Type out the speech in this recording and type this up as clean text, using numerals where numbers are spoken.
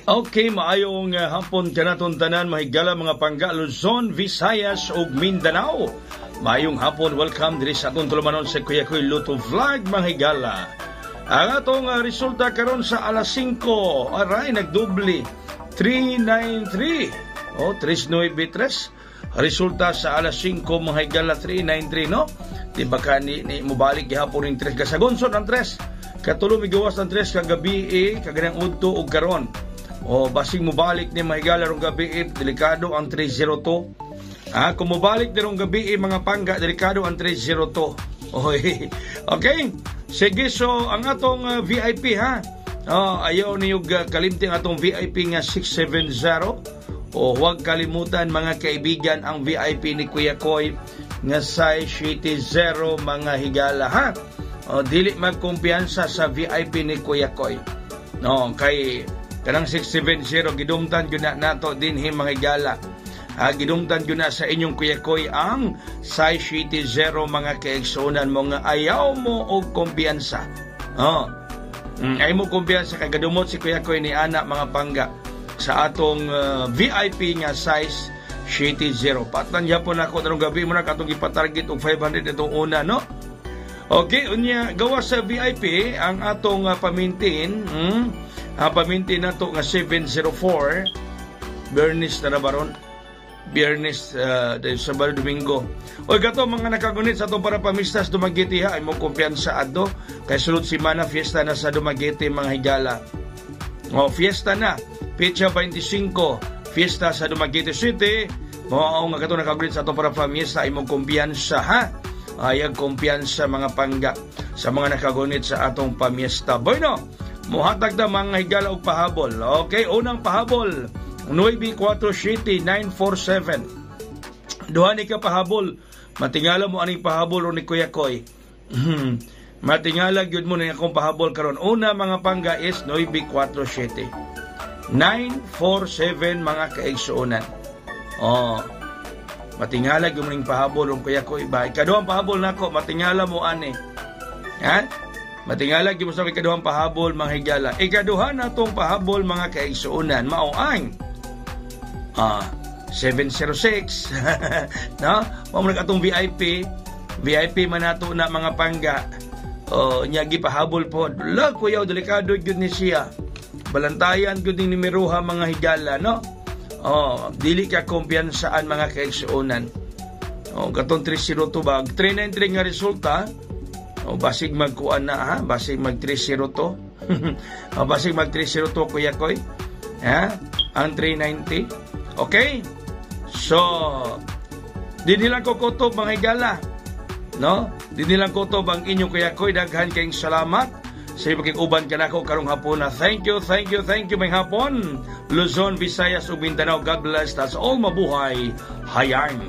Okay, maayong hapon kanaton tanan mahigala mga pangga Luzon, Visayas ug Mindanao. Maayong hapon, welcome diri sa atong tulumanon sa Kuya Koy Luto Vlog mahigala. Ang atong resulta karon sa alas 5, aray nagdoble 393. 393. Resulta sa alas 5 mahigala 393 no. Di ba ni mubalik gihapon ning 3 kasagonson ang 3. Katulo migawas ang 3 kagabi kaganang udto ug karon. Basing mubalik ni mahigala rong gabi, delikado ang 302. Kung mubalik ni rong gabi mga pangga, delikado ang 302. Okay? Sige, so ang atong VIP ha. Ayaw niyog kalimting atong VIP nga 670. Huwag kalimutan mga kaibigan ang VIP ni Kuya Koy nga size 0 mga higala ha. Dili magkumpiyansa sa VIP ni Kuya Koy. Kay kanang 670 gidungtan gyud na nato dinhi mga higala. Gidungtan gyud na sa inyong Kuya Koy ang size 0 mga kaigsunan mo nga ayaw mo og kumpiyansa. Ayaw mo kumpiyansa kay gadumot si Kuya Koy ni ana mga pangga sa atong VIP nga size 0. Patan yapon ako tarong gabi mo na katong ipatarget og 500 itong una no. Okay, unya gawa sa VIP ang atong pamintin. Paminti na to nga 704 Biyernes na baron Biyernes Sabado Domingo. Gato mga nakagunit sa itong para pamistas Dumaguete ha, ay mong kumpiyansa adto kay sulod simana fiesta na sa Dumaguete mga higala. Fiesta na petsa 25 fiesta sa Dumaguete City. Nga gato nakagunit sa itong para pamistas ay mong kumpiyansa ha. Ayag kumpiyansa mga pangga sa mga nakagunit sa atong pamiesta. Bueno, muhatag na mga higala og pahabol. Okay, unang pahabol 947 947. Duha ni ka pahabol. Matingala mo aning pahabol ni Kuya Koy. Matingala gyud mo ni akong pahabol karon. Una mga pangga is 947 947 mga kaigsuonan. Matingala gyud mo ning pahabol ning Kuya Koy. Ikaduhang pahabol nako matingala mo ani. Ha? Matingala gyud mo sa ikaduhang pahabol mga higala. Ikaduha na tong pahabol mga kaigsuonan mao ang 706 no? Mao man atong VIP man nato na mga pangga. Nya gipahabol pod. La kuya delikado gyud ni siya. Balantayan gyud ni numeroha mga higala no. Dili ka kumpiyansaan mga kaigsuonan. Katong 302 bag 393 nga resulta. Basig magkuan na ha, basig mag 302. Basig mag 302 Kuya Koy. Ang 390. Okay? So, di nilang kukutob mga higala. No? Di nilang kutob ang inyong Kuya Koy. Daghan kayong salamat sa pagkikuban ka na ko karong hapon na. Thank you may hapon. Luzon, Visayas ug Mindanao. God bless. That's all. Mabuhay. Hayang.